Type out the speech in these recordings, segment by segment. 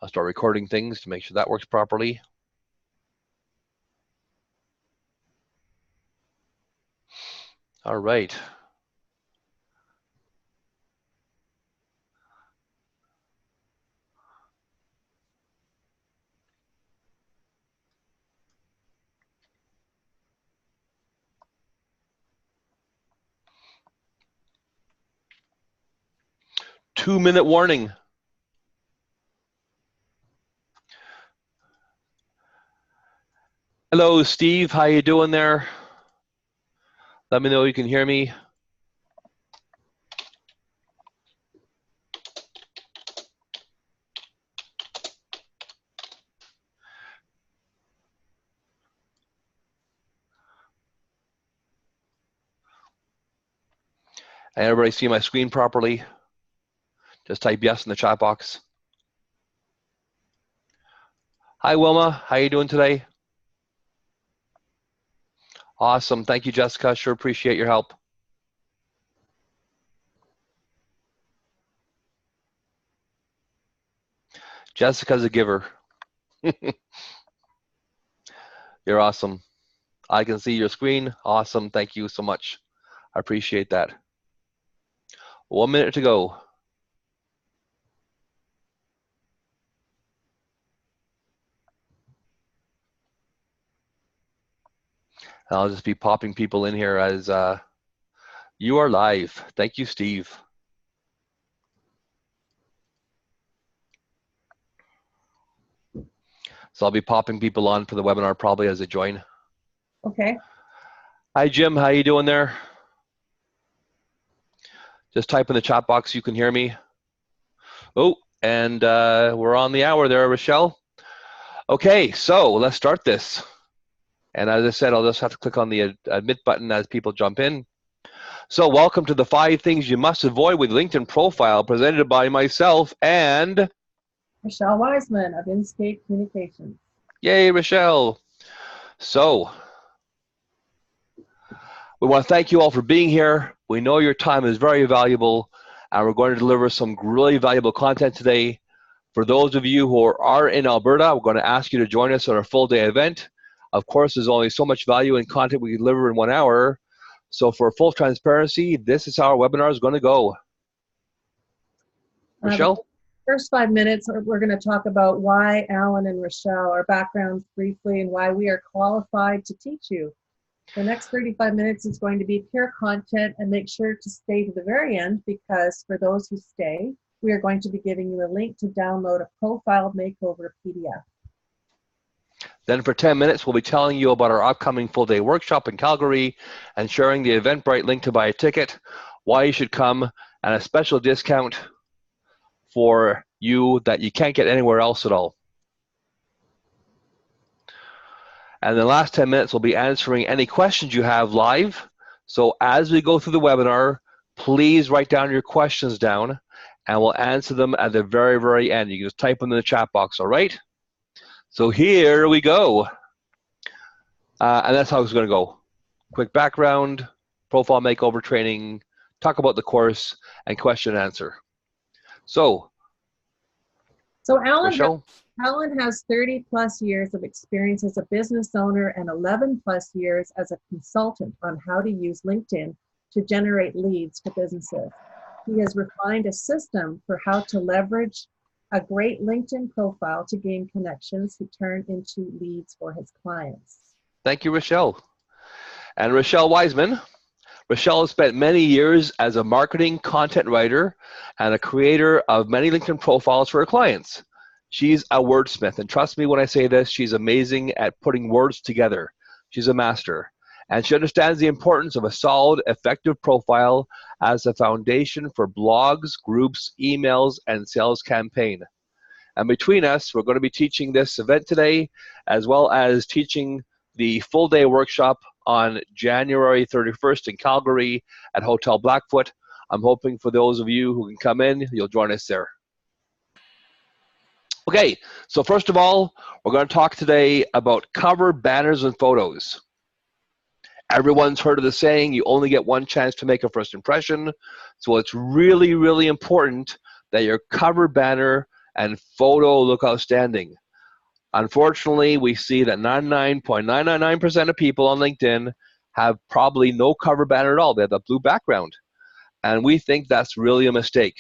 I'll start recording things to make sure that works properly. All right. Two-minute warning. Hello, Steve. How you doing there? Let me know you can hear me. And everybody see my screen properly? Just type yes in the chat box. Hi, Wilma. How you doing today? Awesome. Thank you, Jessica. Sure appreciate your help. Jessica's a giver. You're awesome. I can see your screen. Awesome. Thank you so much. I appreciate that. 1 minute to go. I'll just be popping people in here as you are live. Thank you, Steve. So I'll be popping people on for the webinar probably as they join. Okay. Hi, Jim. How you doing there? Just type in the chat box you can hear me. Oh, and we're on the hour there, Rochelle. Okay, so let's start this. And as I said, I'll just have to click on the admit button as people jump in. So welcome to the 5 things you must avoid with LinkedIn profile, presented by myself and Rochelle Wiseman of Inscape Communications. Yay, Rochelle. So we want to thank you all for being here. We know your time is very valuable, and we're going to deliver some really valuable content today. For those of you who are in Alberta, we're going to ask you to join us on our full-day event. Of course, there's only so much value and content we can deliver in 1 hour. So for full transparency, this is how our webinar is going to go. Rochelle? First 5 minutes, we're going to talk about why Alan and Rochelle, our backgrounds briefly, and why we are qualified to teach you. The next 35 minutes is going to be pure content, and make sure to stay to the very end, because for those who stay, we are going to be giving you a link to download a profile makeover PDF. Then for 10 minutes, we'll be telling you about our upcoming full-day workshop in Calgary and sharing the Eventbrite link to buy a ticket, why you should come, and a special discount for you that you can't get anywhere else at all. And the last 10 minutes, we'll be answering any questions you have live. So as we go through the webinar, please write down your questions down, and we'll answer them at the very, very end. You can just type them in the chat box, all right? So here we go. And that's how it's going to go. Quick background, profile makeover training, talk about the course, and question and answer. So Alan has 30 plus years of experience as a business owner and 11 plus years as a consultant on how to use LinkedIn to generate leads for businesses. He has refined a system for how to leverage a great LinkedIn profile to gain connections to turn into leads for his clients. Thank you, Rochelle. And Rochelle Wiseman. Rochelle has spent many years as a marketing content writer and a creator of many LinkedIn profiles for her clients. She's a wordsmith, and trust me when I say this, she's amazing at putting words together. She's a master, and she understands the importance of a solid, effective profile as a foundation for blogs, groups, emails, and sales campaign. And between us, we're going to be teaching this event today, as well as teaching the full-day workshop on January 31st in Calgary at Hotel Blackfoot. I'm hoping for those of you who can come in, you'll join us there. Okay, so first of all, we're going to talk today about cover banners and photos. Everyone's heard of the saying, you only get one chance to make a first impression. So it's really, really important that your cover banner and photo look outstanding. Unfortunately, we see that 99.999% of people on LinkedIn have probably no cover banner at all. They have a blue background. And we think that's really a mistake.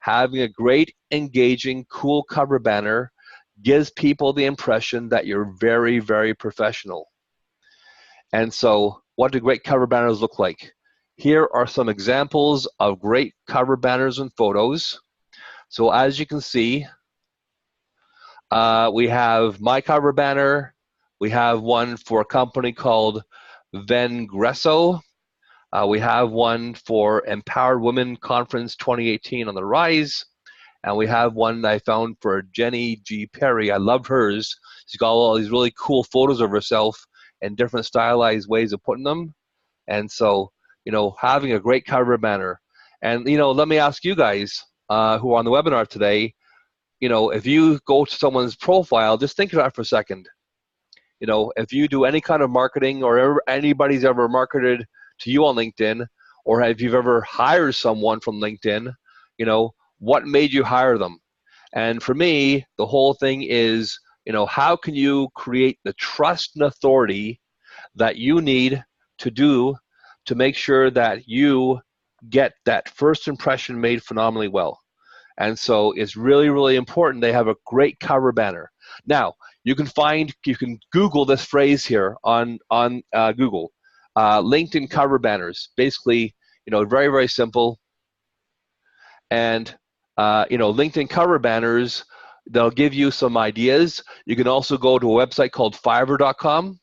Having a great, engaging, cool cover banner gives people the impression that you're very, very professional. And so what do great cover banners look like? Here are some examples of great cover banners and photos. So as you can see, we have my cover banner. We have one for a company called Vengresso. We have one for Empowered Women Conference 2018 on the Rise. And we have one I found for Jenny G. Perry. I love hers. She's got all these really cool photos of herself and different stylized ways of putting them. And so, having a great cover banner. And, let me ask you guys who are on the webinar today, if you go to someone's profile, just think of that for a second. If you do any kind of marketing or anybody's ever marketed to you on LinkedIn, or if you've ever hired someone from LinkedIn, what made you hire them? And for me, the whole thing is, how can you create the trust and authority that you need to do to make sure that you get that first impression made phenomenally well? And so it's really, really important they have a great cover banner. Now, you can Google this phrase here on Google, LinkedIn cover banners. Basically, very, very simple. And, LinkedIn cover banners, they'll give you some ideas. You can also go to a website called Fiverr.com.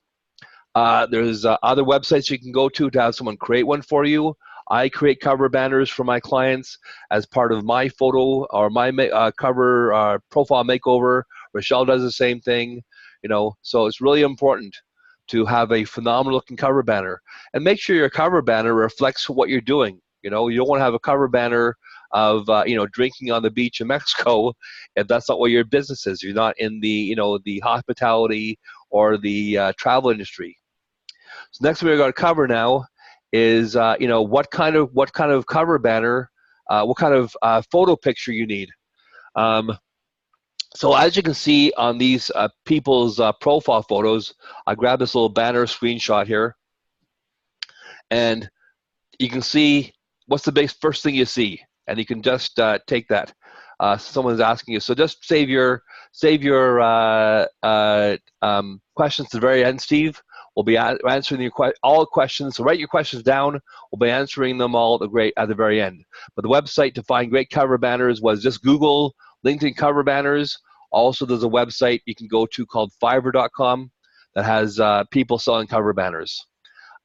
There's other websites you can go to have someone create one for you. I create cover banners for my clients as part of my photo or my cover profile makeover. Rochelle does the same thing, so it's really important to have a phenomenal looking cover banner, and make sure your cover banner reflects what you're doing. You don't want to have a cover banner of drinking on the beach in Mexico if that's not what your business is. You're not in the the hospitality or the travel industry. So next we're going to cover now is what kind of cover banner, what kind of photo picture you need. So as you can see on these people's profile photos, I grabbed this little banner screenshot here, and you can see what's the first thing you see, and you can just take that. Someone's asking you, so just save your questions to the very end, Steve. We'll be answering all questions. So write your questions down. We'll be answering them all at the very end. But the website to find great cover banners was just Google LinkedIn cover banners. Also, there's a website you can go to called Fiverr.com that has people selling cover banners.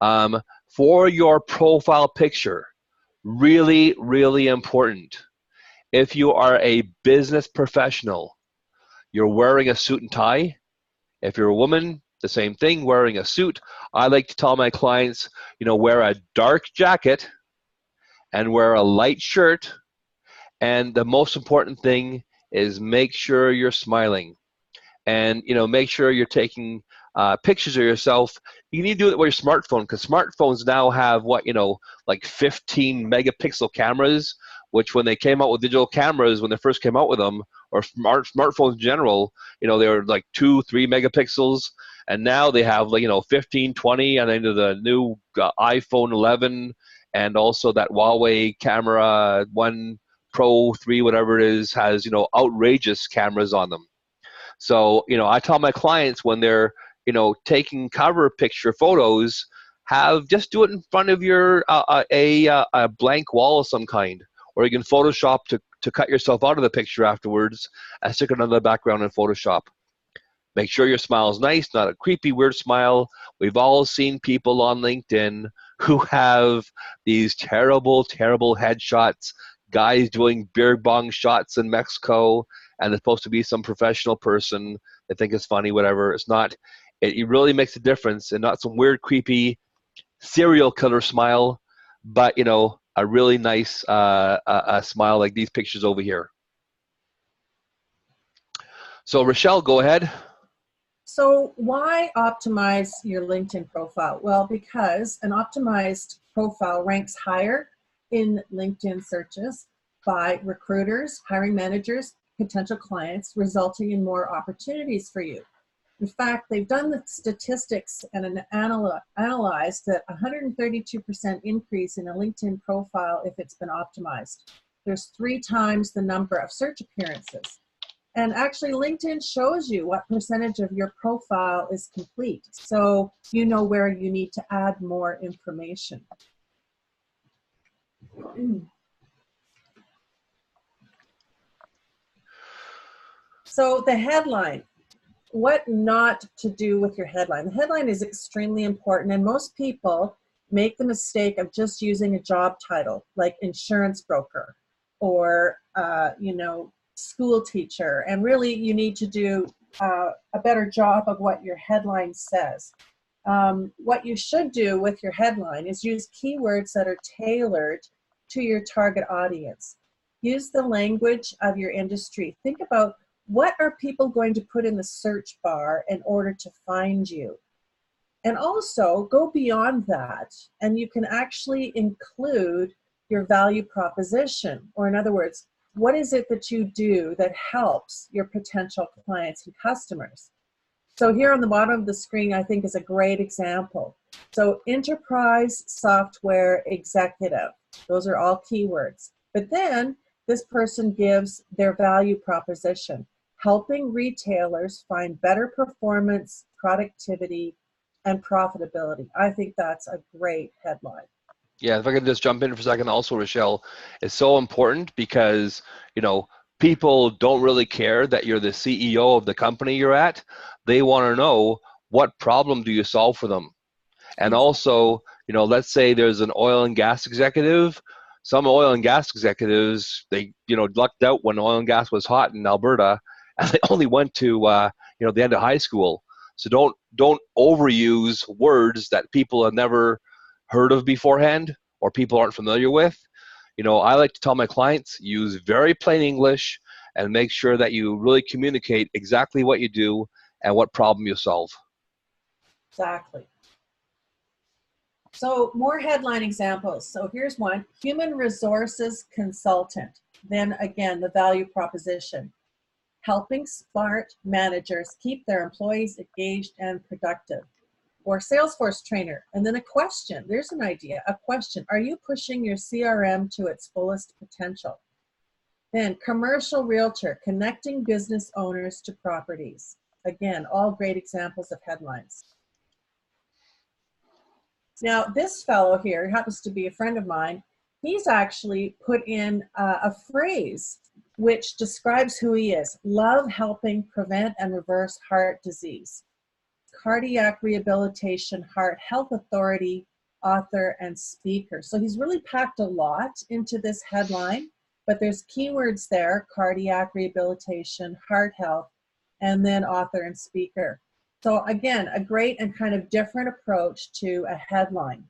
For your profile picture, really, really important. If you are a business professional, you're wearing a suit and tie. If you're a woman, the same thing, wearing a suit. I like to tell my clients, wear a dark jacket and wear a light shirt. And the most important thing is make sure you're smiling. And, make sure you're taking pictures of yourself. You need to do it with your smartphone, because smartphones now have like 15 megapixel cameras, which when they came out with digital cameras, when they first came out with them, or smartphones in general, they were like 2-3 megapixels, and now they have 15, 20, and then the new iPhone 11, and also that Huawei camera 1 Pro 3, whatever it is, has outrageous cameras on them. So I tell my clients when they're taking cover picture photos, just do it in front of your a blank wall of some kind, or you can Photoshop to cut yourself out of the picture afterwards and stick it on the background in Photoshop. Make sure your smile is nice, not a creepy, weird smile. We've all seen people on LinkedIn who have these terrible, terrible headshots, guys doing beer bong shots in Mexico, and it's supposed to be some professional person. They think it's funny, whatever. It's not. It really makes a difference, and not some weird, creepy serial killer smile, but a really nice a smile like these pictures over here. So Rochelle, go ahead. So why optimize your LinkedIn profile? Well, because an optimized profile ranks higher in LinkedIn searches by recruiters, hiring managers, potential clients, resulting in more opportunities for you. In fact, they've done the statistics and analyzed that 132% increase in a LinkedIn profile if it's been optimized. There's 3 times the number of search appearances. And actually, LinkedIn shows you what percentage of your profile is complete, so you know where you need to add more information. So the headline. What not to do with your headline. The headline is extremely important, and most people make the mistake of just using a job title like insurance broker or school teacher, and really you need to do a better job of what your headline says. What you should do with your headline is use keywords that are tailored to your target audience. Use the language of your industry. Think about, what are people going to put in the search bar in order to find you? And also go beyond that, and you can actually include your value proposition, or in other words, what is it that you do that helps your potential clients and customers? So here on the bottom of the screen, I think is a great example. So enterprise software executive, those are all keywords. But then this person gives their value proposition, helping retailers find better performance, productivity, and profitability. I think that's a great headline. Yeah, if I can just jump in for a second also, Rochelle, it's so important because, people don't really care that you're the CEO of the company you're at. They want to know, what problem do you solve for them? And also, let's say there's an oil and gas executive. Some oil and gas executives, they, lucked out when oil and gas was hot in Alberta, and they only went to, the end of high school. So don't overuse words that people have never heard of beforehand or people aren't familiar with. I like to tell my clients, use very plain English and make sure that you really communicate exactly what you do and what problem you solve. Exactly. So more headline examples. So here's one, human resources consultant. Then again, the value proposition, helping smart managers keep their employees engaged and productive. Or Salesforce trainer. And then a question. There's an idea, a question. Are you pushing your CRM to its fullest potential? Then commercial realtor, connecting business owners to properties. Again, all great examples of headlines. Now, this fellow here happens to be a friend of mine. He's actually put in a phrase which describes who he is. Love helping prevent and reverse heart disease. Cardiac rehabilitation, heart health authority, author, and speaker. So he's really packed a lot into this headline, but there's keywords there, cardiac rehabilitation, heart health, and then author and speaker. So again, a great and kind of different approach to a headline.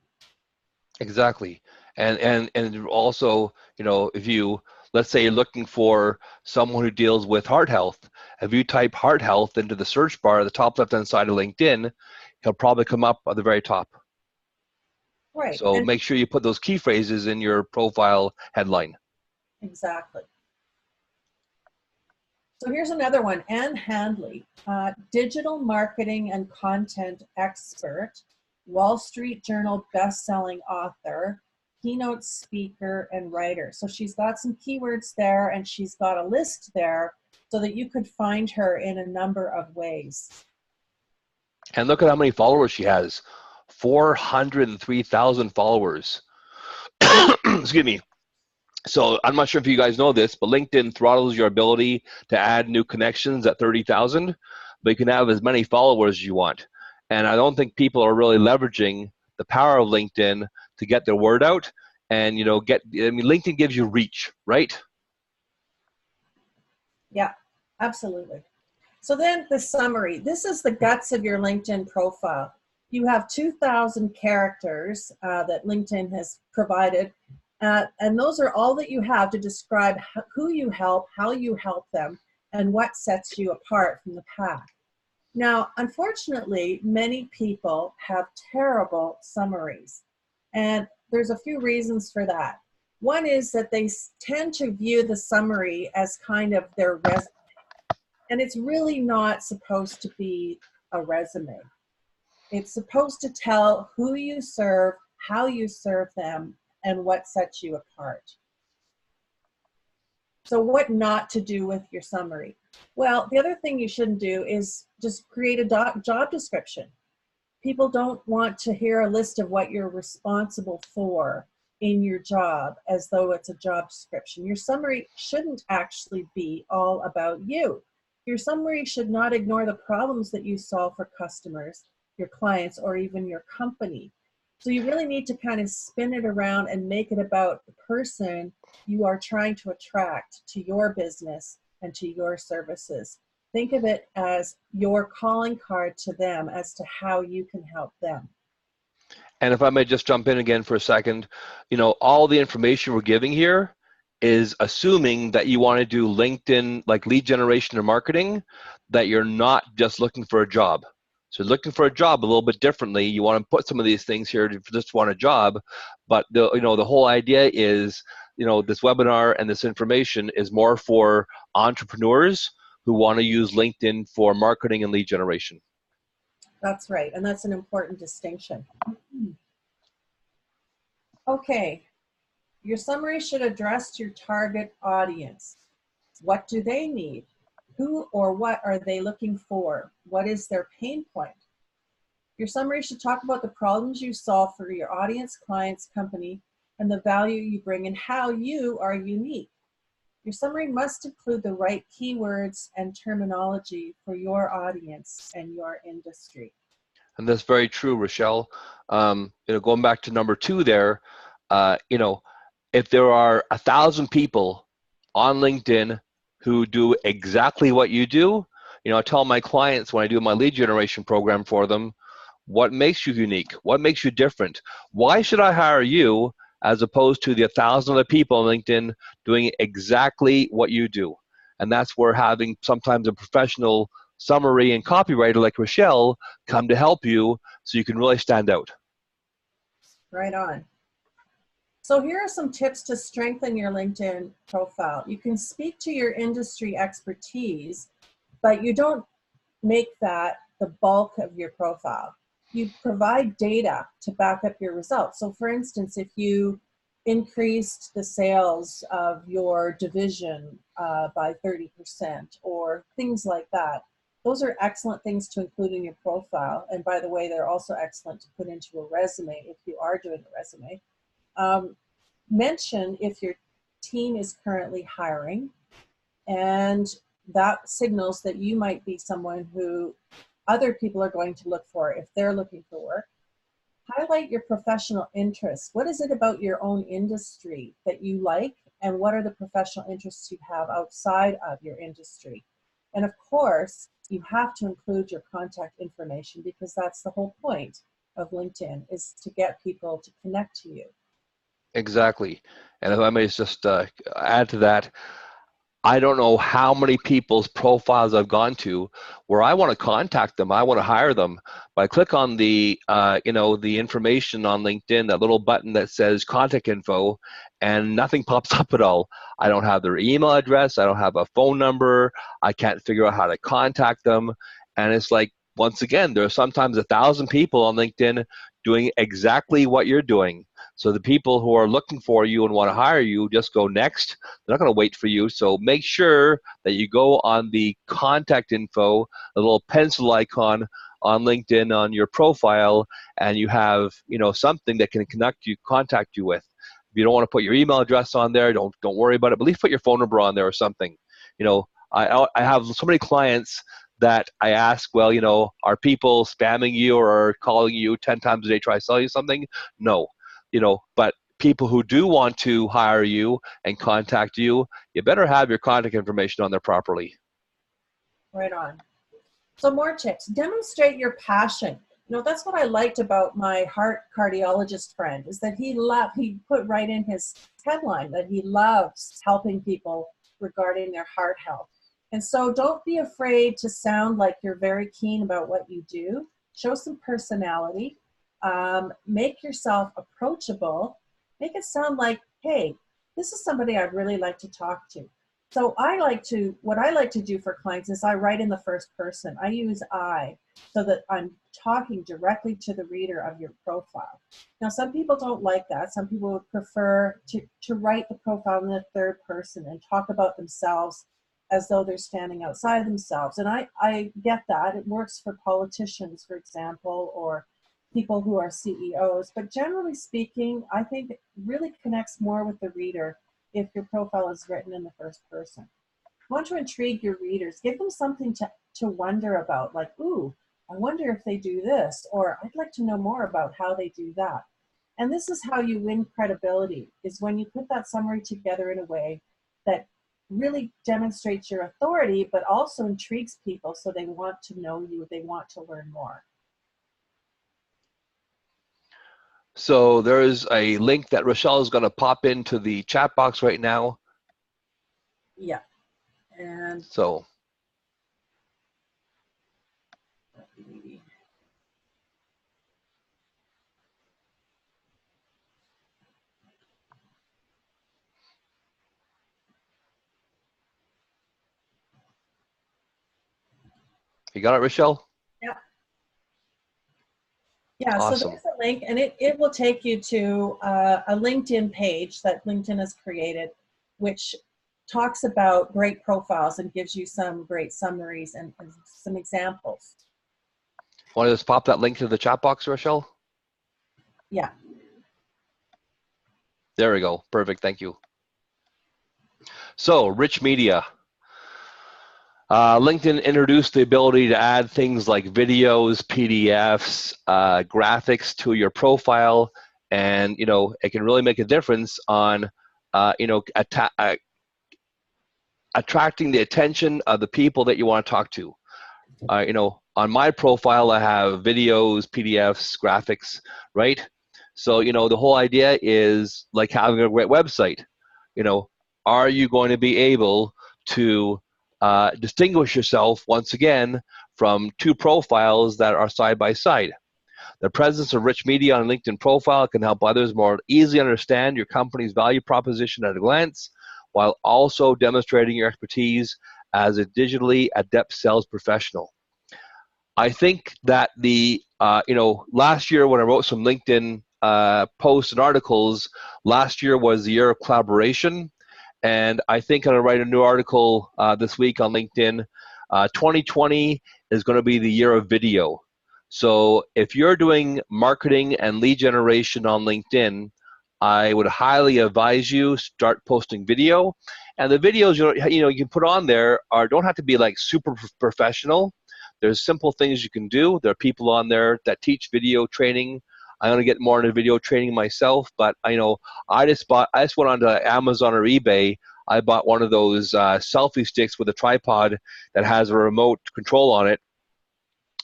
Exactly. And also, if you, let's say you're looking for someone who deals with heart health, if you type heart health into the search bar at the top left-hand side of LinkedIn, he'll probably come up at the very top. Right. So make sure you put those key phrases in your profile headline. Exactly. So here's another one, Ann Handley, digital marketing and content expert, Wall Street Journal best-selling author, keynote speaker, and writer. So she's got some keywords there, and she's got a list there so that you could find her in a number of ways. And look at how many followers she has. 403,000 followers. Excuse me. So I'm not sure if you guys know this, but LinkedIn throttles your ability to add new connections at 30,000, but you can have as many followers as you want. And I don't think people are really leveraging the power of LinkedIn to get their word out. And LinkedIn gives you reach, right? Yeah, absolutely. So then the summary. This is the guts of your LinkedIn profile. You have 2,000 characters that LinkedIn has provided. And those are all that you have to describe who you help, how you help them, and what sets you apart from the pack. Now, unfortunately, many people have terrible summaries. And there's a few reasons for that. One is that they tend to view the summary as kind of their resume. And it's really not supposed to be a resume. It's supposed to tell who you serve, how you serve them, and what sets you apart. So what not to do with your summary? Well, the other thing you shouldn't do is just create a job description. People don't want to hear a list of what you're responsible for in your job as though it's a job description. Your summary shouldn't actually be all about you. Your summary should not ignore the problems that you solve for customers, your clients, or even your company. So you really need to kind of spin it around and make it about the person you are trying to attract to your business and to your services. Think of it as your calling card to them as to how you can help them. And if I may just jump in again for a second, all the information we're giving here is assuming that you want to do LinkedIn, like lead generation or marketing, that you're not just looking for a job. So looking for a job a little bit differently. You want to put some of these things here to just want a job, but the whole idea is, this webinar and this information is more for entrepreneurs who want to use LinkedIn for marketing and lead generation. That's right, and that's an important distinction. Okay, your summary should address your target audience. What do they need? Who or what are they looking for? What is their pain point? Your summary should talk about the problems you solve for your audience, clients, company, and the value you bring and how you are unique. Your summary must include the right keywords and terminology for your audience and your industry. And that's very true, Rochelle. Going back to number 2 there, if there are 1,000 people on LinkedIn who do exactly what you do, I tell my clients when I do my lead generation program for them, what makes you unique? What makes you different? Why should I hire you as opposed to the 1,000 other people on LinkedIn doing exactly what you do? And that's where having sometimes a professional summary and copywriter like Rochelle come to help you so you can really stand out. Right on. So here are some tips to strengthen your LinkedIn profile. You can speak to your industry expertise, but you don't make that the bulk of your profile. You provide data to back up your results. So for instance, if you increased the sales of your division by 30% or things like that, those are excellent things to include in your profile. And by the way, they're also excellent to put into a resume if you are doing a resume. Mention if your team is currently hiring, and that signals that you might be someone who other people are going to look for if they're looking for work. Highlight your professional interests. What is it about your own industry that you like, and what are the professional interests you have outside of your industry? And of course, you have to include your contact information, because that's the whole point of LinkedIn, is to get people to connect to you. Exactly. And if I may just add to that, I don't know how many people's profiles I've gone to where I want to contact them, I want to hire them, but I click on the the information on LinkedIn, that little button that says contact info, and nothing pops up at all. I don't have their email address, I don't have a phone number, I can't figure out how to contact them, and it's like, once again, there are sometimes 1,000 people on LinkedIn doing exactly what you're doing. So the people who are looking for you and want to hire you just go next. They're not going to wait for you. So make sure that you go on the contact info, a little pencil icon on LinkedIn on your profile, and you have something that can contact you with. If you don't want to put your email address on there, don't worry about it. But at least put your phone number on there or something. I have so many clients that I ask, well, are people spamming you or calling you 10 times a day try to sell you something? No. But people who do want to hire you and contact you, you better have your contact information on there properly. Right on. So more tips. Demonstrate your passion. That's what I liked about my heart cardiologist friend, is that he put right in his headline that he loves helping people regarding their heart health. And so don't be afraid to sound like you're very keen about what you do. Show some personality. Make yourself approachable. Make it sound like, hey, this is somebody I'd really like to talk to. So what I like to do for clients is I write in the first person. I use I so that I'm talking directly to the reader of your profile. Now, some people don't like that. Some people would prefer to write the profile in the third person and talk about themselves as though they're standing outside themselves. And I get that. It works for politicians, for example, or people who are CEOs. But generally speaking, I think it really connects more with the reader if your profile is written in the first person. You want to intrigue your readers, give them something to wonder about, like, ooh, I wonder if they do this, or I'd like to know more about how they do that. And this is how you win credibility, is when you put that summary together in a way that really demonstrates your authority, but also intrigues people so they want to know you, they want to learn more. So there is a link that Rochelle is going to pop into the chat box right now. Yeah. And so you got it, Rochelle? yeah. Yeah, so Awesome. there's a link, and it will take you to a LinkedIn page that LinkedIn has created, which talks about great profiles and gives you some great summaries and some examples. Want to just pop that link to the chat box, Rochelle? Yeah. There we go. Perfect. Thank you. So, rich media. LinkedIn introduced the ability to add things like videos, PDFs, graphics to your profile, and it can really make a difference on attracting the attention of the people that you want to talk to. On my profile, I have videos, PDFs, graphics, right? So the whole idea is like having a great website. Are you going to be able to distinguish yourself once again from two profiles that are side by side? The presence of rich media on a LinkedIn profile can help others more easily understand your company's value proposition at a glance, while also demonstrating your expertise as a digitally adept sales professional. I think that last year when I wrote some LinkedIn posts and articles, last year was the year of collaboration. And I think I'm going to write a new article this week on LinkedIn. 2020 is going to be the year of video. So if you're doing marketing and lead generation on LinkedIn, I would highly advise you start posting video. And the videos you can put on there don't have to be like super professional. There's simple things you can do. There are people on there that teach video training. I'm going to get more into video training myself, but I just went onto Amazon or eBay. I bought one of those selfie sticks with a tripod that has a remote control on it.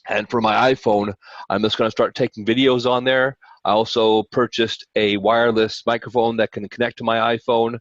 And for my iPhone, I'm just going to start taking videos on there. I also purchased a wireless microphone that can connect to my iPhone.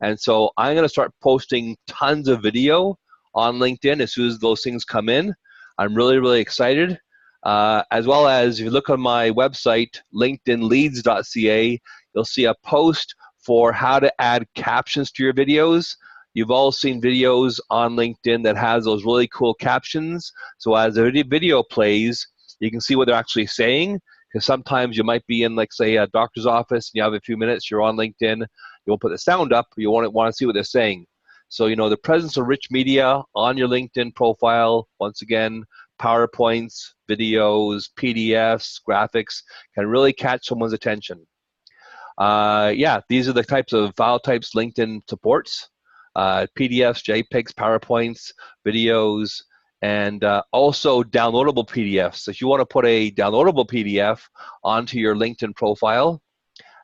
And so I'm going to start posting tons of video on LinkedIn as soon as those things come in. I'm really, really excited. As well as if you look on my website, linkedinleads.ca, you'll see a post for how to add captions to your videos. You've all seen videos on LinkedIn that has those really cool captions. So as the video plays, you can see what they're actually saying, because sometimes you might be in, like, say, a doctor's office and you have a few minutes, you're on LinkedIn, you won't put the sound up, but you want to see what they're saying. So, the presence of rich media on your LinkedIn profile, once again, PowerPoints, videos, PDFs, graphics, can really catch someone's attention. These are the types of file types LinkedIn supports. PDFs, JPEGs, PowerPoints, videos, and also downloadable PDFs. So if you want to put a downloadable PDF onto your LinkedIn profile,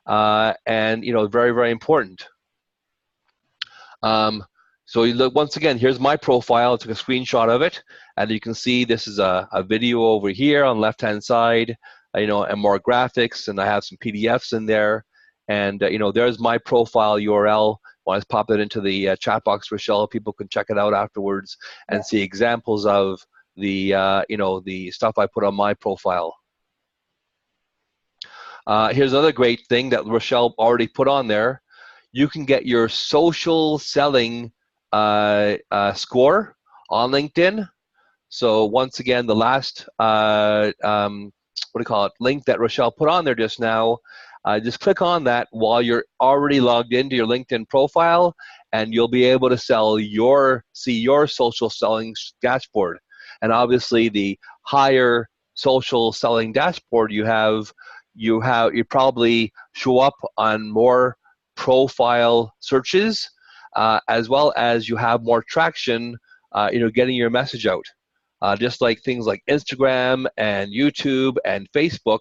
and very, very important. So you look, once again, here's my profile. I took a screenshot of it, and you can see this is a video over here on the left-hand side, and more graphics, and I have some PDFs in there, and there's my profile URL. I'll just pop it into the chat box, Rochelle. People can check it out afterwards and see examples of the the stuff I put on my profile. Here's another great thing that Rochelle already put on there. you can get your social selling score on LinkedIn. So once again, the last what do you call it, link that Rochelle put on there just now, just click on that while you're already logged into your LinkedIn profile, and you'll be able to see your social selling dashboard. And obviously, the higher social selling dashboard you probably show up on more profile searches, as well as you have more traction, getting your message out. Just like things like Instagram and YouTube and Facebook,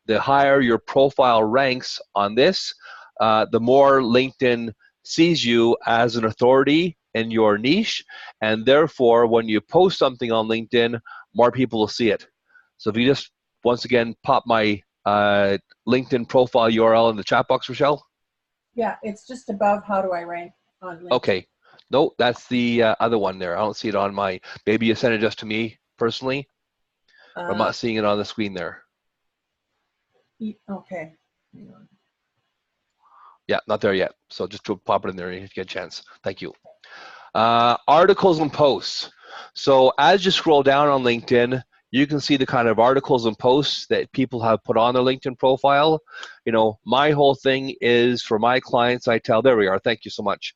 the higher your profile ranks on this, the more LinkedIn sees you as an authority in your niche, and therefore when you post something on LinkedIn, more people will see it. So if you just, once again, pop my LinkedIn profile URL in the chat box, Rochelle. Yeah, it's just above how do I rank on LinkedIn. Okay. No, that's the other one there. I don't see it on my, maybe you sent it just to me personally. I'm not seeing it on the screen there. Okay. Hang on. Yeah, not there yet. So just to pop it in there if you get a chance. Thank you. Articles and posts. So as you scroll down on LinkedIn, you can see the kind of articles and posts that people have put on their LinkedIn profile. My whole thing is for my clients, there we are, thank you so much.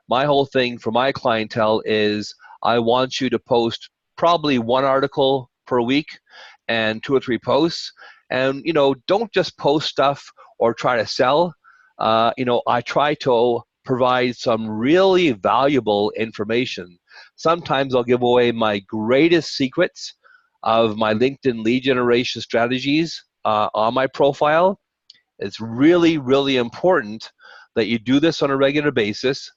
My whole thing for my clientele is I want you to post probably one article per week and 2 or 3 posts. And, don't just post stuff or try to sell. I try to provide some really valuable information. Sometimes I'll give away my greatest secrets of my LinkedIn lead generation strategies on my profile. It's really, really important that you do this on a regular basis,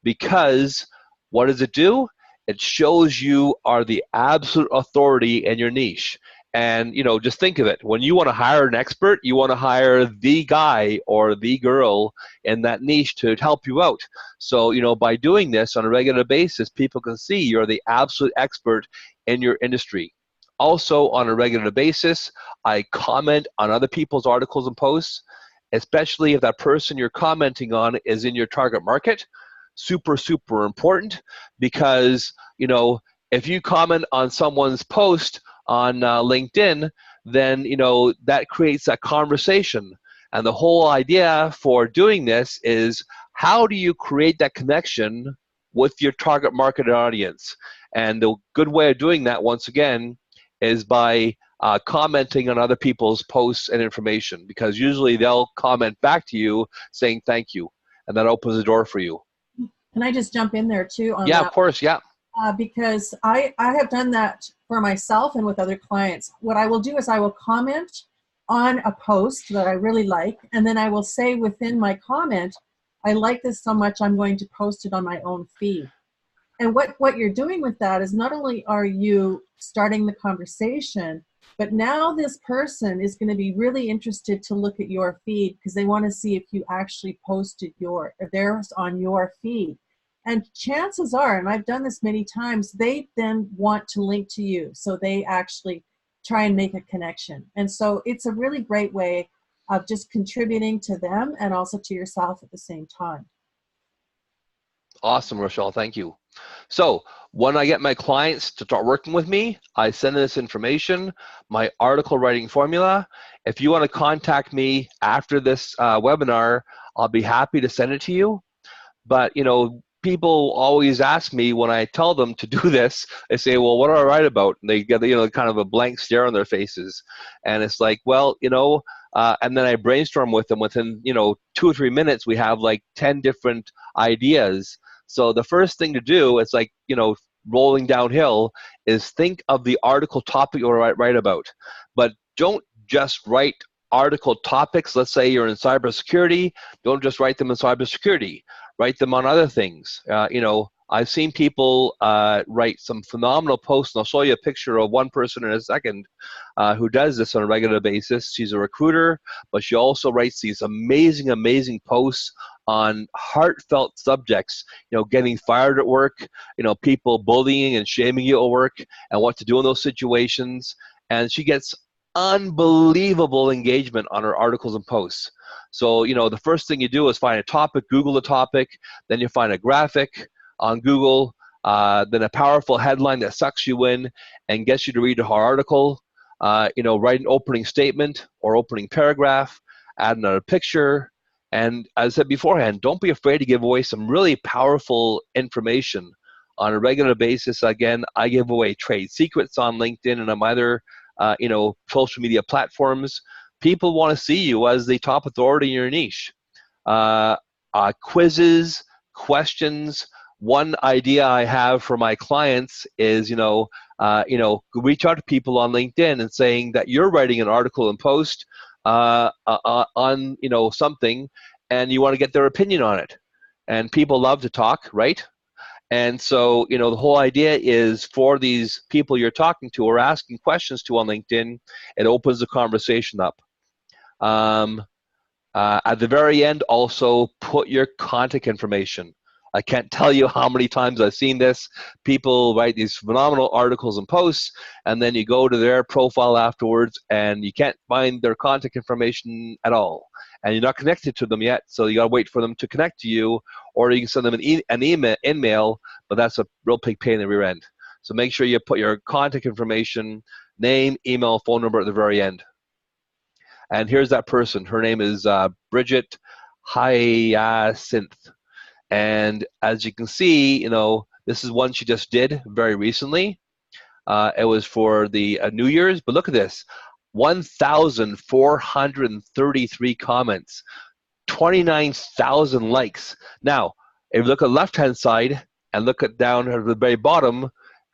because what does it do? It shows you are the absolute authority in your niche. And, just think of it. When you want to hire an expert, you want to hire the guy or the girl in that niche to help you out. So, by doing this on a regular basis, people can see you're the absolute expert in your industry. Also, on a regular basis, I comment on other people's articles and posts, especially if that person you're commenting on is in your target market. Super, super important, because, if you comment on someone's post on LinkedIn, then, that creates that conversation. And the whole idea for doing this is, how do you create that connection with your target market audience? And the good way of doing that, once again, is by commenting on other people's posts and information, because usually they'll comment back to you saying thank you, and that opens the door for you. Can I just jump in there too on Yeah, that? of course, yeah. Because I have done that for myself and with other clients. What I will do is I will comment on a post that I really like, and then I will say within my comment, I like this so much I'm going to post it on my own feed. And what you're doing with that is not only are you starting the conversation, but now this person is going to be really interested to look at your feed, because they want to see if you actually posted theirs on your feed. And chances are, and I've done this many times, they then want to link to you. So they actually try and make a connection. And so it's a really great way of just contributing to them and also to yourself at the same time. Awesome, Rochelle, thank you. So when I get my clients to start working with me, I send this information, my article writing formula. If you want to contact me after this webinar, I'll be happy to send it to you. But, people always ask me when I tell them to do this, they say, well, what do I write about? And they get, kind of a blank stare on their faces. And it's like, well, and then I brainstorm with them. Within, 2 or 3 minutes, we have like 10 different ideas. So the first thing to do, it's like, rolling downhill, is think of the article topic you want to write about. But don't just write article topics. Let's say you're in cybersecurity. Don't just write them in cybersecurity. Write them on other things. I've seen people write some phenomenal posts, and I'll show you a picture of one person in a second who does this on a regular basis. She's a recruiter, but she also writes these amazing, amazing posts on heartfelt subjects, getting fired at work, people bullying and shaming you at work, and what to do in those situations. And she gets unbelievable engagement on her articles and posts. So, you know, the first thing you do is find a topic, Google the topic, then you find a graphic on Google, then a powerful headline that sucks you in and gets you to read the whole article. You know, write an opening statement or opening paragraph, add another picture, and as I said beforehand, don't be afraid to give away some really powerful information on a regular basis. Again, I give away trade secrets on LinkedIn and on other you know, social media platforms. People want to see you as the top authority in your niche. Quizzes, questions. One idea I have for my clients is, you know, reach out to people on LinkedIn and saying that you're writing an article and post on, you know, something, and you want to get their opinion on it. And people love to talk, right? And so, you know, the whole idea is for these people you're talking to or asking questions to on LinkedIn, it opens the conversation up. At the very end, also put your contact information. I can't tell you how many times I've seen this. People write these phenomenal articles and posts, and then you go to their profile afterwards, and you can't find their contact information at all. And you're not connected to them yet, so you got to wait for them to connect to you, or you can send them an email, but that's a real big pain in the rear end. So make sure you put your contact information, name, email, phone number at the very end. And here's that person. Her name is Bridget Hyacinth. And as you can see, you know, this is one she just did very recently. It was for the New Year's, but look at this. 1,433 comments, 29,000 likes. Now, if you look at the left-hand side and look at down at the very bottom,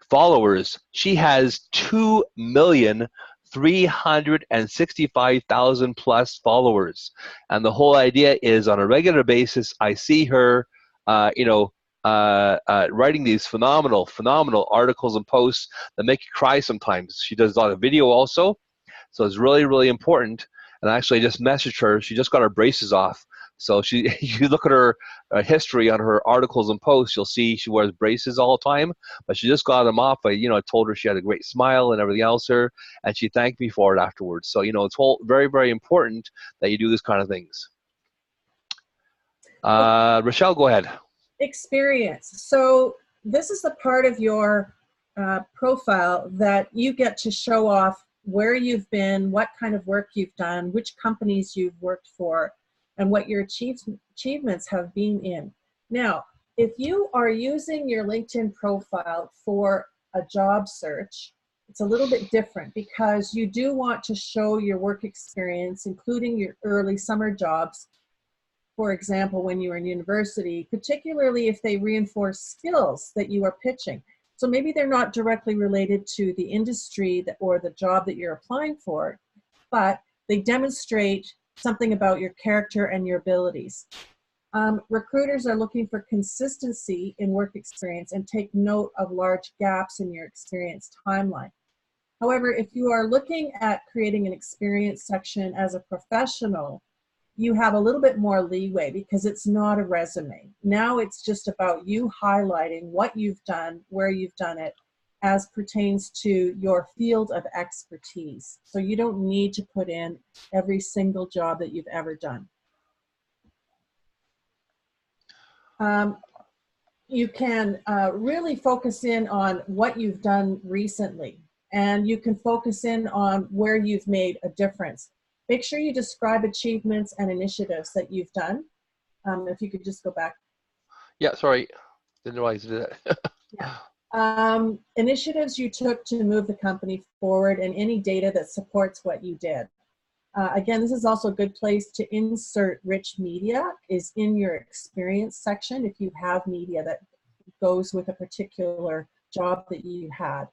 followers, she has 2,365,000 plus followers. And the whole idea is on a regular basis, I see her writing these phenomenal articles and posts that make you cry sometimes. She does a lot of video also, so it's really, really important. And actually, I just messaged her. She just got her braces off. So you look at her history on her articles and posts, you'll see she wears braces all the time, but she just got them off. I told her she had a great smile and everything else here, and she thanked me for it afterwards. So, you know, it's very, very important that you do this kind of things. Rochelle, go ahead. Experience. So this is the part of your profile that you get to show off where you've been, what kind of work you've done, which companies you've worked for, and what your achievements have been in. Now, if you are using your LinkedIn profile for a job search, it's a little bit different because you do want to show your work experience, including your early summer jobs, for example, when you were in university, particularly if they reinforce skills that you are pitching. So maybe they're not directly related to the industry or the job that you're applying for, but they demonstrate something about your character and your abilities. Recruiters are looking for consistency in work experience and take note of large gaps in your experience timeline. However, if you are looking at creating an experience section as a professional, you have a little bit more leeway because it's not a resume. Now it's just about you highlighting what you've done, where you've done it, as pertains to your field of expertise. So you don't need to put in every single job that you've ever done. You can really focus in on what you've done recently, and you can focus in on where you've made a difference. Make sure you describe achievements and initiatives that you've done. If you could just go back. Yeah, sorry. Didn't realize you did that. Yeah. Initiatives you took to move the company forward and any data that supports what you did. Again, this is also a good place to insert rich media is in your experience section if you have media that goes with a particular job that you had.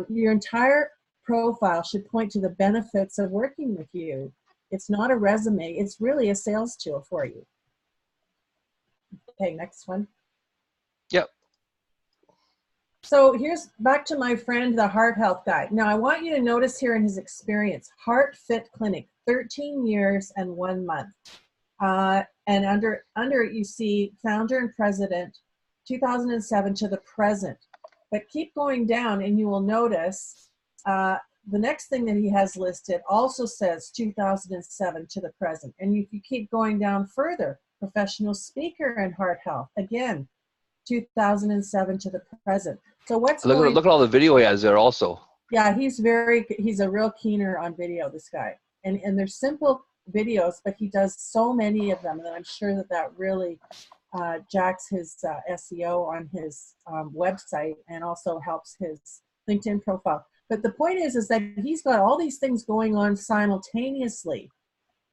Your entire profile should point to the benefits of working with you. It's not a resume, it's really a sales tool for you. Okay, next one. Yep. So here's back to my friend, the heart health guy. Now I want you to notice here in his experience, Heart Fit Clinic, 13 years and 1 month. And under it you see founder and president, 2007 to the present. But keep going down and you will notice the next thing that he has listed also says 2007 to the present. And if you keep going down further, professional speaker in heart health, again, 2007 to the present. So what's going Look at all the video he has there also. Yeah, he's a real keener on video, this guy. And they're simple videos, but he does so many of them that I'm sure that really jacks his SEO on his website and also helps his LinkedIn profile. But the point is that he's got all these things going on simultaneously.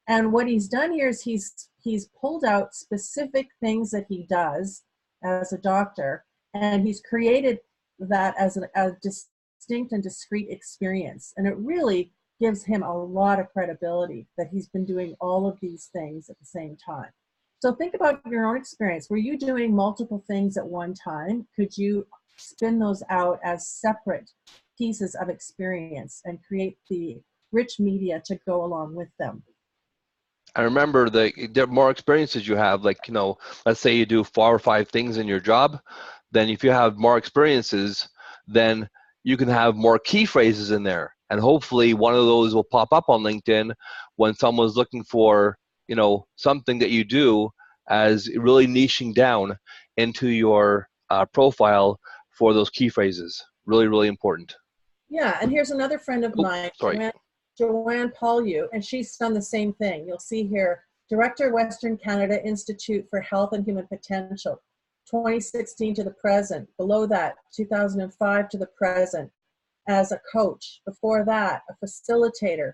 And what he's done here is he's pulled out specific things that he does as a doctor, and he's created that as a distinct and discrete experience. And it really gives him a lot of credibility that he's been doing all of these things at the same time. So think about your own experience. Were you doing multiple things at one time? Could you spin those out as separate pieces of experience and create the rich media to go along with them? I remember the more experiences you have, like, let's say you do 4 or 5 things in your job, then if you have more experiences, then you can have more key phrases in there. And hopefully one of those will pop up on LinkedIn when someone's looking for, something that you do, as really niching down into your profile for those key phrases. Really, really important. Yeah, and here's another friend of mine, Sorry. Joanne Paulou, and she's done the same thing. You'll see here, Director, Western Canada Institute for Health and Human Potential, 2016 to the present. Below that, 2005 to the present, as a coach. Before that, a facilitator,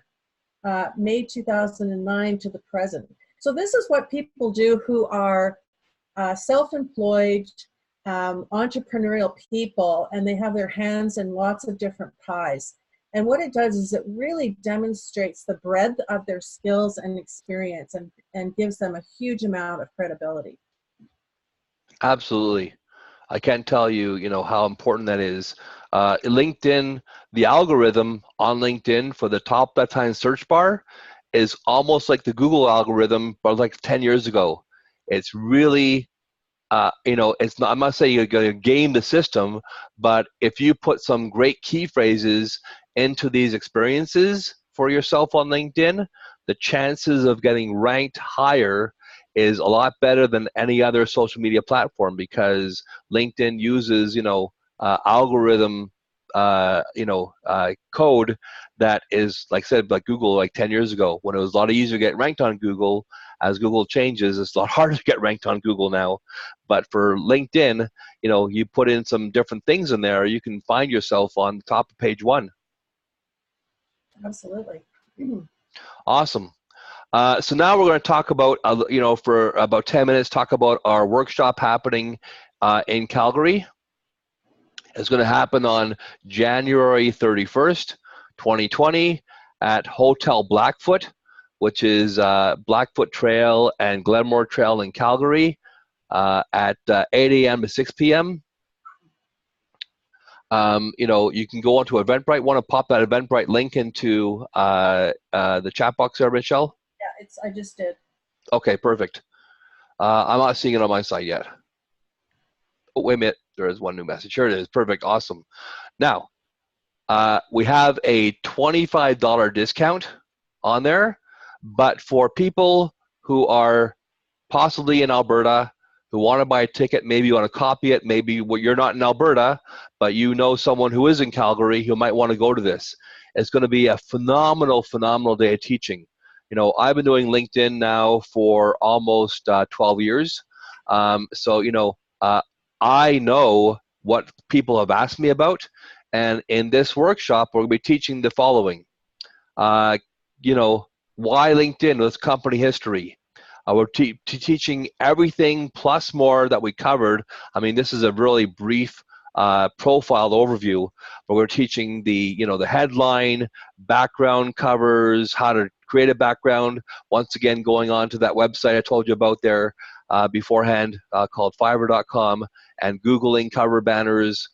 May 2009 to the present. So this is what people do who are self-employed, entrepreneurial people, and they have their hands in lots of different pies. And what it does is it really demonstrates the breadth of their skills and experience, and gives them a huge amount of credibility. Absolutely. I can't tell you, how important that is. LinkedIn, the algorithm on LinkedIn for the top left-hand search bar is almost like the Google algorithm, but like 10 years ago. It's really, it's not, I'm not saying you're going to game the system, but if you put some great key phrases into these experiences for yourself on LinkedIn, the chances of getting ranked higher is a lot better than any other social media platform, because LinkedIn uses, algorithm, code that is, like I said, like Google, like 10 years ago, when it was a lot easier to get ranked on Google. As Google changes, it's a lot harder to get ranked on Google now. But for LinkedIn, you put in some different things in there, you can find yourself on the top of page 1. Absolutely. Awesome. So now we're going to talk about, for about 10 minutes, talk about our workshop happening in Calgary. It's going to happen on January 31st, 2020 at Hotel Blackfoot, which is Blackfoot Trail and Glenmore Trail in Calgary at 8 a.m. to 6 p.m. You can go onto Eventbrite. Want to pop that Eventbrite link into the chat box there, Michelle? Yeah, I just did. Okay, perfect. I'm not seeing it on my side yet. Oh, wait a minute. There is one new message. Here it is. Perfect. Awesome. Now, we have a $25 discount on there, but for people who are possibly in Alberta, who want to buy a ticket, maybe you want to copy it, maybe you're not in Alberta, but you know someone who is in Calgary who might want to go to this. It's going to be a phenomenal, phenomenal day of teaching. I've been doing LinkedIn now for almost 12 years. I know what people have asked me about. And in this workshop, we're going to be teaching the following. Why LinkedIn with company history. We're teaching everything plus more that we covered. I mean, this is a really brief profile overview, but we're teaching the headline, background covers, how to create a background. Once again, going on to that website I told you about there beforehand called Fiverr.com, and Googling cover banners,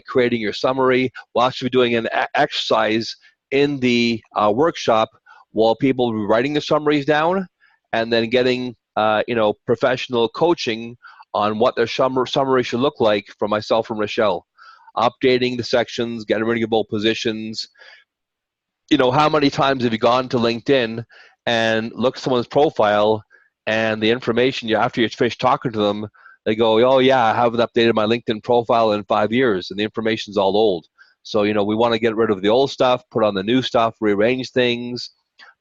creating your summary. We'll actually be doing an exercise in the workshop while people will be writing the summaries down, and then getting professional coaching on what their summary should look like from myself and Rochelle. Updating the sections, getting rid of bold positions, how many times have you gone to LinkedIn and looked at someone's profile and the information, after you finish talking to them, they go, oh yeah, I haven't updated my LinkedIn profile in 5 years, and the information's all old. So, we want to get rid of the old stuff, put on the new stuff, rearrange things,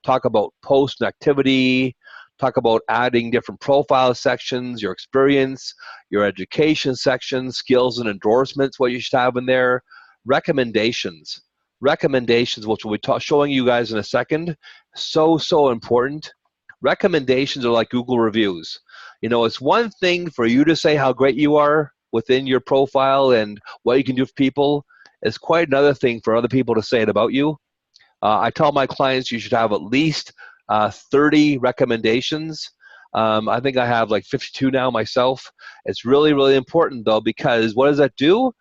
talk about post and activity, talk about adding different profile sections, your experience, your education section, skills and endorsements, what you should have in there, recommendations. Recommendations, which we'll be showing you guys in a second, so important. Recommendations are like Google reviews. It's one thing for you to say how great you are within your profile and what you can do for people. It's quite another thing for other people to say it about you. I tell my clients you should have at least 30 recommendations. I think I have like 52 now myself. It's really, really important though, because what does that do?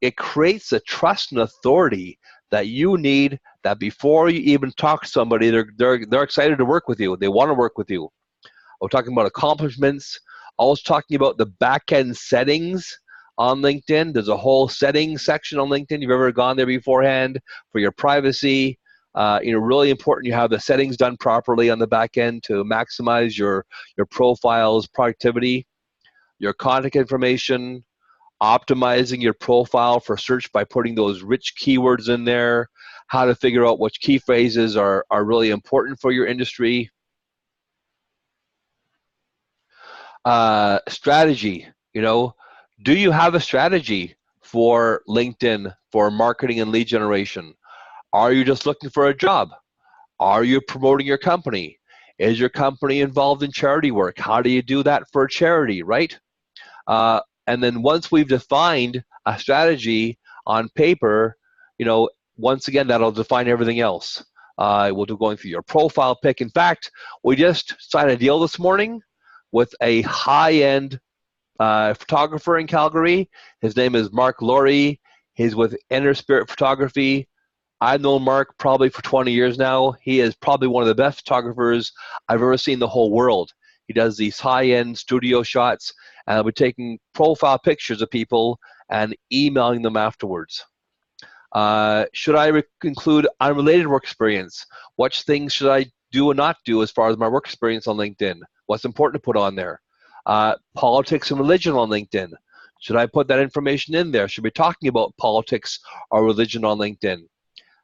It creates a trust and authority that you need, that before you even talk to somebody, they're excited to work with you. They want to work with you. We're talking about accomplishments. I was talking about the back-end settings on LinkedIn. There's a whole settings section on LinkedIn. You've ever gone there beforehand for your privacy. Really important you have the settings done properly on the back end to maximize your profile's productivity, your contact information, optimizing your profile for search by putting those rich keywords in there, how to figure out which key phrases are really important for your industry. Strategy, do you have a strategy for LinkedIn for marketing and lead generation? Are you just looking for a job? Are you promoting your company? Is your company involved in charity work? How do you do that for a charity, right? And then once we've defined a strategy on paper, once again, that'll define everything else. We'll do going through your profile pic. In fact, we just signed a deal this morning with a high-end photographer in Calgary. His name is Mark Laurie. He's with Inner Spirit Photography. I've known Mark probably for 20 years now. He is probably one of the best photographers I've ever seen in the whole world. He does these high-end studio shots, and I'll be taking profile pictures of people and emailing them afterwards. Should I include unrelated work experience? What things should I do and not do as far as my work experience on LinkedIn? What's important to put on there? Politics and religion on LinkedIn. Should I put that information in there? Should I be talking about politics or religion on LinkedIn?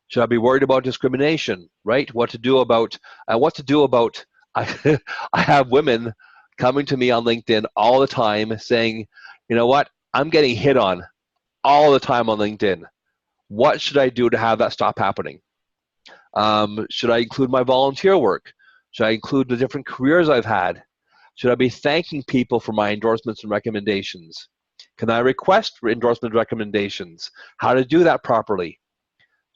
Should I be worried about discrimination, right? What to do about I have women coming to me on LinkedIn all the time saying, you know what, I'm getting hit on all the time on LinkedIn. What should I do to have that stop happening? Should I include my volunteer work? Should I include the different careers I've had? Should I be thanking people for my endorsements and recommendations? Can I request endorsement recommendations? How to do that properly?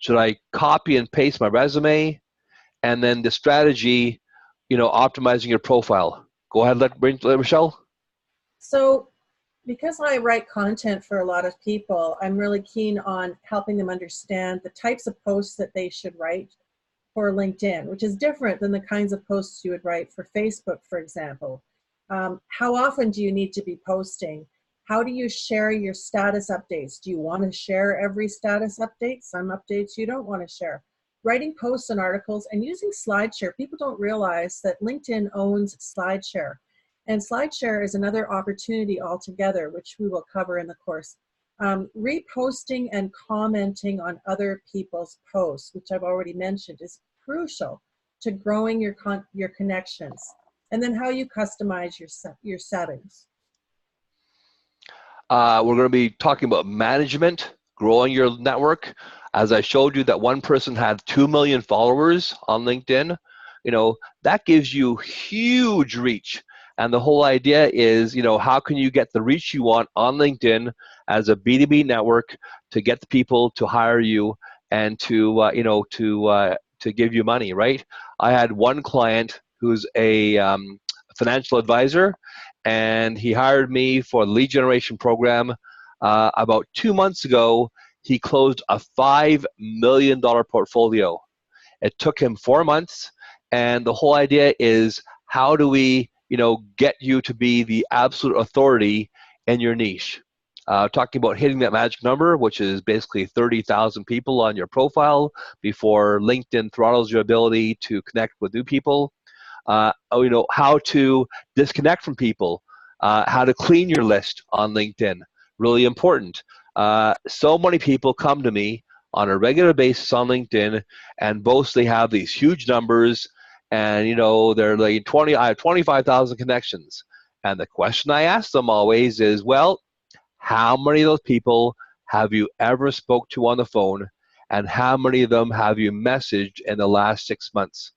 Should I copy and paste my resume? And then the strategy, optimizing your profile. Go ahead, let Michelle. So because I write content for a lot of people, I'm really keen on helping them understand the types of posts that they should write for LinkedIn, which is different than the kinds of posts you would write for Facebook, for example. How often do you need to be posting? How do you share your status updates? Do you want to share every status update? Some updates you don't want to share. Writing posts and articles and using SlideShare. People don't realize that LinkedIn owns SlideShare. And SlideShare is another opportunity altogether, which we will cover in the course. Reposting and commenting on other people's posts, which I've already mentioned, is crucial to growing your connections. And then how you customize your settings. We're going to be talking about management, growing your network. As I showed you that one person had 2 million followers on LinkedIn, that gives you huge reach. And the whole idea is, how can you get the reach you want on LinkedIn as a B2B network to get the people to hire you and to give you money, right? I had one client who's a financial advisor, and he hired me for the lead generation program. About 2 months ago, he closed a $5 million portfolio. It took him 4 months, and the whole idea is, how do we get you to be the absolute authority in your niche? talking about hitting that magic number, which is basically 30,000 people on your profile before LinkedIn throttles your ability to connect with new people. How to disconnect from people, how to clean your list on LinkedIn, really important. So many people come to me on a regular basis on LinkedIn and boast they have these huge numbers, and they're like I have 25,000 connections. And the question I ask them always is, well, how many of those people have you ever spoke to on the phone, and how many of them have you messaged in the last 6 months?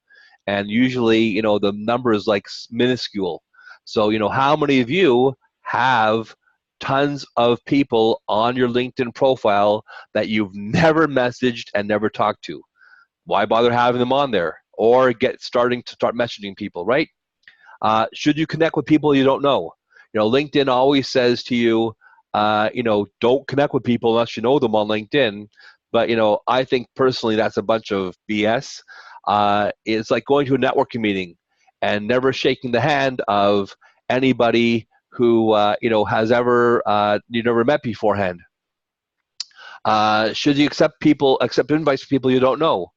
And usually, the number is like minuscule. So, how many of you have tons of people on your LinkedIn profile that you've never messaged and never talked to? Why bother having them on there? Or starting to start messaging people, right? Should you connect with people you don't know? LinkedIn always says to you, don't connect with people unless you know them on LinkedIn. But, I think personally that's a bunch of BS. It's like going to a networking meeting and never shaking the hand of anybody who, has ever, you never met beforehand. Should you accept invites from people you don't know?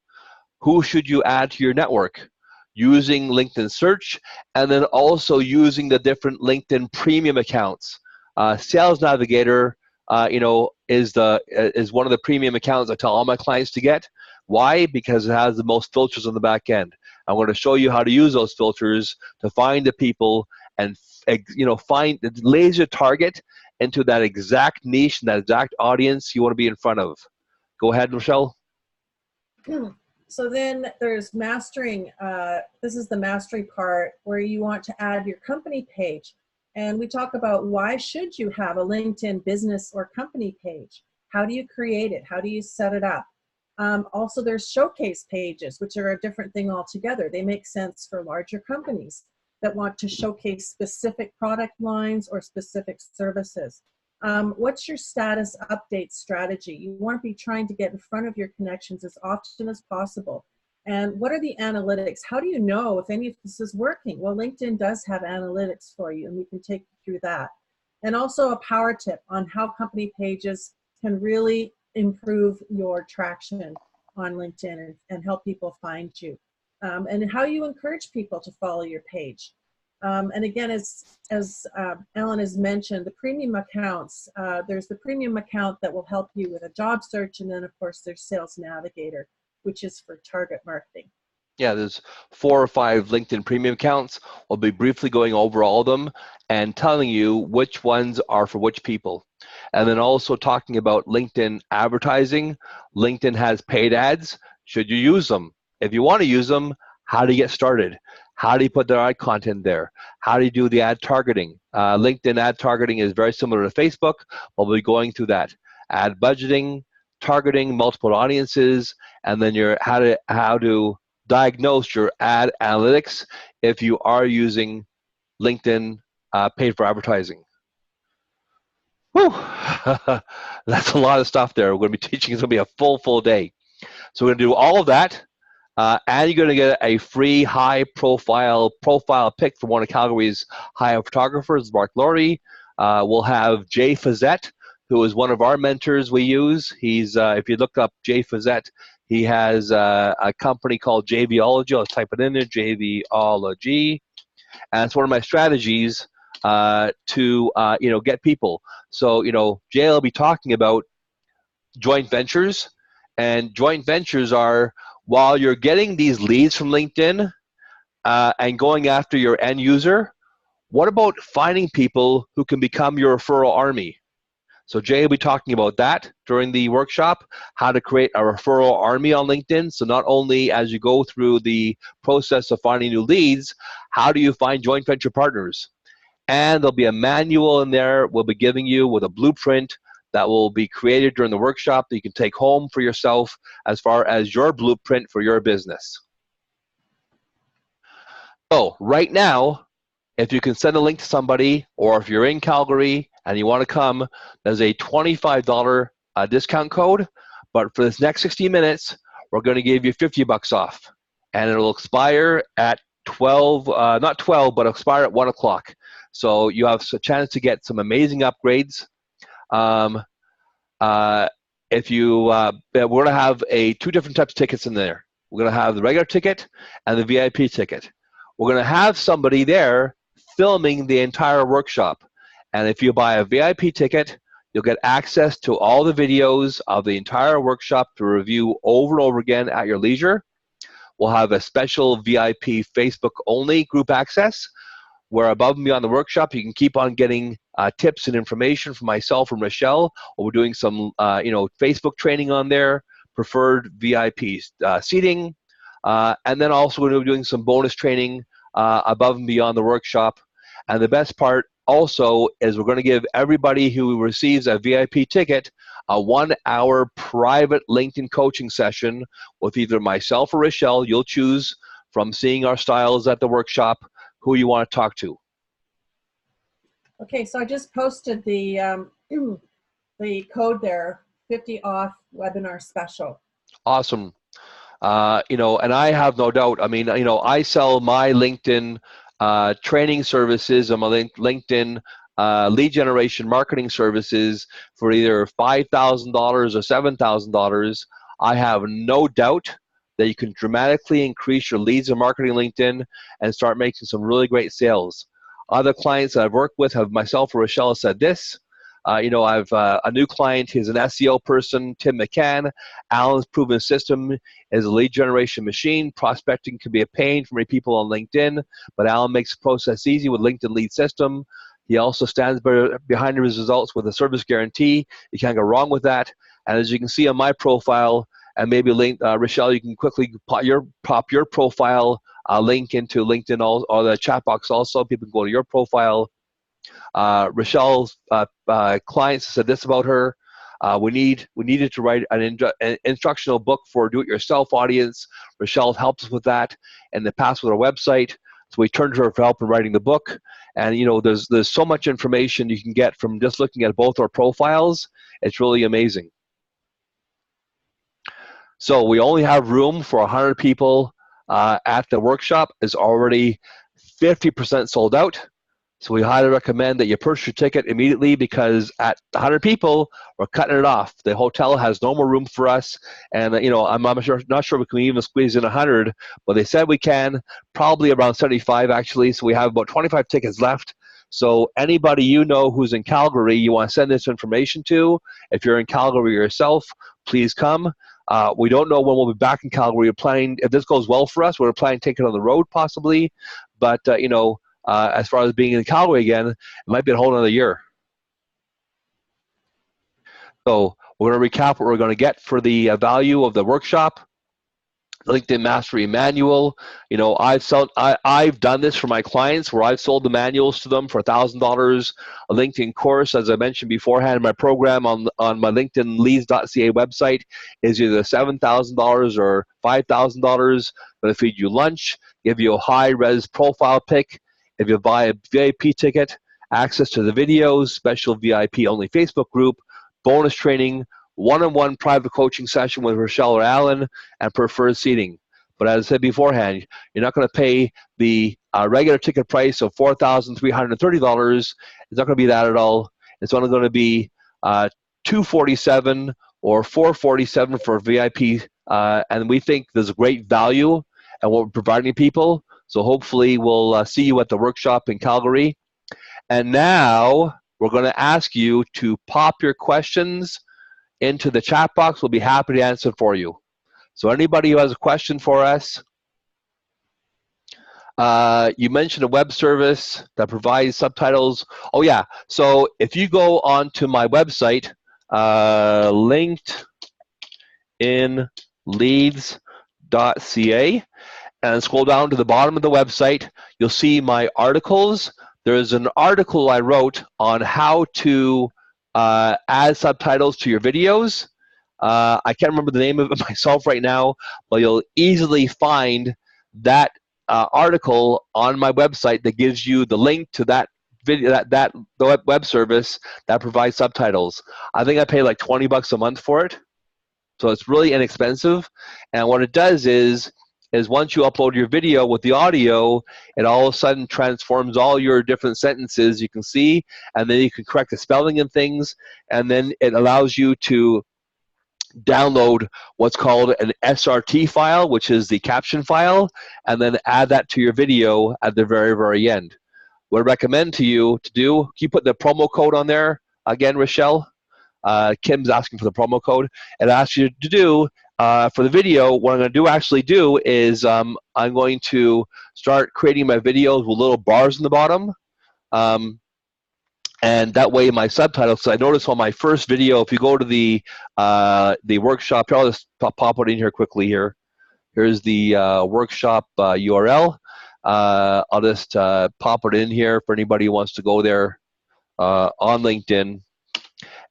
Who should you add to your network? Using LinkedIn search, and then also using the different LinkedIn premium accounts. Sales Navigator, is one of the premium accounts I tell all my clients to get. Why? Because it has the most filters on the back end. I'm going to show you how to use those filters to find the people and find laser target into that exact niche and that exact audience you want to be in front of. Go ahead, Michelle. So then there's mastering. This is the mastery part where you want to add your company page. And we talk about why should you have a LinkedIn business or company page? How do you create it? How do you set it up? Also, there's showcase pages, which are a different thing altogether. They make sense for larger companies that want to showcase specific product lines or specific services. What's your status update strategy? You want to be trying to get in front of your connections as often as possible. And what are the analytics? How do you know if any of this is working? Well, LinkedIn does have analytics for you, and we can take you through that. And also a power tip on how company pages can really improve your traction on LinkedIn and help people find you. And how you encourage people to follow your page. And again, as Ellen has mentioned, the premium accounts, there's the premium account that will help you with a job search. And then, of course, there's Sales Navigator, which is for target marketing. Yeah, there's 4 or 5 LinkedIn premium accounts. We'll be briefly going over all of them and telling you which ones are for which people. And then also talking about LinkedIn advertising. LinkedIn has paid ads. Should you use them? If you want to use them, how do you get started? How do you put the ad content there? How do you do the ad targeting? LinkedIn ad targeting is very similar to Facebook. We'll be going through that. Ad budgeting, targeting multiple audiences, and then how to diagnose your ad analytics if you are using LinkedIn paid for advertising. Whew. That's a lot of stuff there. We're going to be teaching. It's going to be a full day. So we're going to do all of that. And you're going to get a free high-profile pick from one of Calgary's high-end photographers, Mark Laurie. We'll have Jay Fazette, who is one of our mentors we use. He's, if you look up Jay Fazette, he has a company called JVology. I'll type it in there, JVology. And it's one of my strategies to get people. So, Jay will be talking about joint ventures. And joint ventures are, while you're getting these leads from LinkedIn and going after your end user, what about finding people who can become your referral army? So Jay will be talking about that during the workshop, how to create a referral army on LinkedIn. So not only as you go through the process of finding new leads, how do you find joint venture partners? And there'll be a manual in there we'll be giving you with a blueprint that will be created during the workshop that you can take home for yourself as far as your blueprint for your business. So right now, if you can send a link to somebody, or if you're in Calgary and you want to come, there's a $25 discount code. But for this next 60 minutes, we're going to give you $50 off. And it'll expire at 12, not 12, but expire at 1 o'clock. So you have a chance to get some amazing upgrades. Um, if you, we're going to have two different types of tickets in there. We're going to have the regular ticket and the VIP ticket. We're going to have somebody there filming the entire workshop. And if you buy a VIP ticket, you'll get access to all the videos of the entire workshop to review over and over again at your leisure. We'll have a special VIP Facebook-only group access where above and beyond the workshop, you can keep on getting tips and information from myself and Rochelle. We're doing some, Facebook training on there, preferred VIP seating, and then also we're doing some bonus training above and beyond the workshop. And the best part also is we're going to give everybody who receives a VIP ticket a 1-hour private LinkedIn coaching session with either myself or Rochelle. You'll choose from seeing our styles at the workshop who you want to talk to. Okay, so I just posted the code there, 50 off webinar special. Awesome. And I have no doubt. I mean, I sell my LinkedIn training services and my LinkedIn lead generation marketing services for either $5,000 or $7,000. I have no doubt that you can dramatically increase your leads and marketing LinkedIn and start making some really great sales. Other clients that I've worked with have myself or Rochelle said this. I've a new client. He's an SEO person, Tim McCann. Alan's proven system is a lead generation machine. Prospecting can be a pain for many people on LinkedIn, but Alan makes the process easy with LinkedIn lead system. He also stands behind his results with a service guarantee. You can't go wrong with that. And as you can see on my profile, and maybe Rochelle, you can quickly pop your profile link into LinkedIn or the chat box also. People can go to your profile. Rochelle's clients said this about her. We needed to write an instructional book for a do-it-yourself audience. Rochelle helps us with that in the past with our website. So we turned to her for help in writing the book. And there's so much information you can get from just looking at both our profiles. It's really amazing. So we only have room for 100 people at the workshop. It's already 50% sold out. So we highly recommend that you purchase your ticket immediately because at 100 people, we're cutting it off. The hotel has no more room for us. And, I'm not sure we can even squeeze in 100, but they said we can, probably around 75 actually. So we have about 25 tickets left. So anybody who's in Calgary, you want to send this information to. If you're in Calgary yourself, please come. We don't know when we'll be back in Calgary. We're planning, if this goes well for us, we're planning to take it on the road possibly. But, as far as being in Calgary again, it might be a whole other year. So we're going to recap what we're going to get for the value of the workshop. LinkedIn Mastery Manual. I've done this for my clients where I've sold the manuals to them for $1,000. A LinkedIn course, as I mentioned beforehand, my program on my LinkedInLeads.ca website is either $7,000 or $5,000. Going to feed you lunch, give you a high-res profile pic. If you buy a VIP ticket, access to the videos, special VIP-only Facebook group, bonus training, one-on-one private coaching session with Rochelle or Alan, and preferred seating. But as I said beforehand, you're not going to pay the regular ticket price of $4,330. It's not going to be that at all. It's only going to be $247 or $447 for VIP, and we think there's a great value in what we're providing people. So hopefully we'll see you at the workshop in Calgary. And now we're going to ask you to pop your questions into the chat box. We'll be happy to answer for you. So anybody who has a question for us, you mentioned a web service that provides subtitles. Oh yeah, so if you go onto my website, LinkedInLeads.ca, and scroll down to the bottom of the website, you'll see my articles. There's an article I wrote on how to add subtitles to your videos. I can't remember the name of it myself right now, but you'll easily find that article on my website that gives you the link to that video, the web service that provides subtitles. I think I pay like $20 a month for it, so it's really inexpensive. And what it does is is once you upload your video with the audio, it all of a sudden transforms all your different sentences you can see, and then you can correct the spelling and things, and then it allows you to download what's called an SRT file, which is the caption file, and then add that to your video at the very, very end. What I recommend to you to do, can you put the promo code on there again, Rochelle? Kim's asking for the promo code. It asks you to do, for the video, what I'm going to actually do is I'm going to start creating my videos with little bars in the bottom. And that way my subtitles, so I noticed on my first video, if you go to the workshop, I'll just pop it in here quickly here. Here's the workshop URL. I'll just pop it in here for anybody who wants to go there on LinkedIn.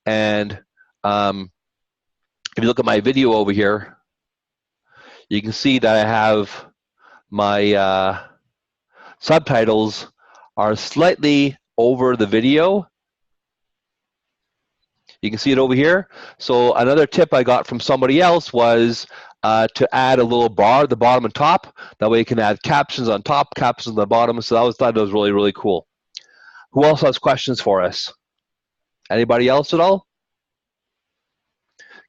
And if you look at my video over here, you can see that I have my subtitles are slightly over the video. You can see it over here. So another tip I got from somebody else was to add a little bar at the bottom and top. That way you can add captions on top, captions on the bottom. So I thought that was really, really cool. Who else has questions for us? Anybody else at all?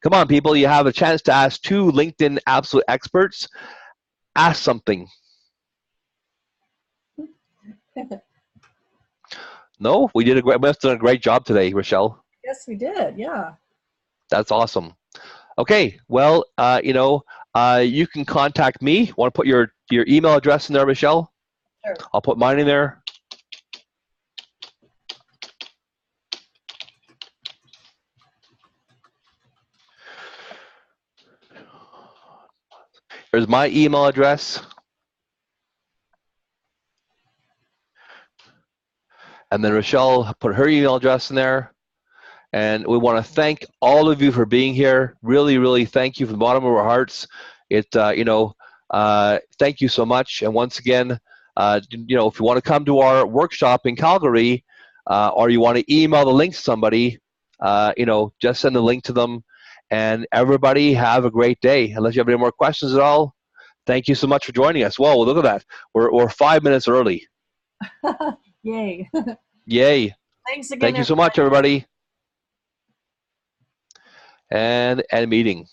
Come on, people. You have a chance to ask 2 LinkedIn absolute experts. Ask something. No? We must have done a great job today, Rochelle. Yes, we did. Yeah. That's awesome. Okay. Well, you can contact me. Want to put your email address in there, Rochelle? Sure. I'll put mine in there. Here's my email address. And then Rochelle put her email address in there. And we want to thank all of you for being here. Really, really thank you from the bottom of our hearts. Thank you so much. And once again, if you want to come to our workshop in Calgary, or you want to email the link to somebody, just send the link to them. And everybody have a great day. Unless you have any more questions at all, thank you so much for joining us. Whoa, look at that. We're 5 minutes early. Yay. Yay. Thanks again. Thank you so much, everybody. And end meeting.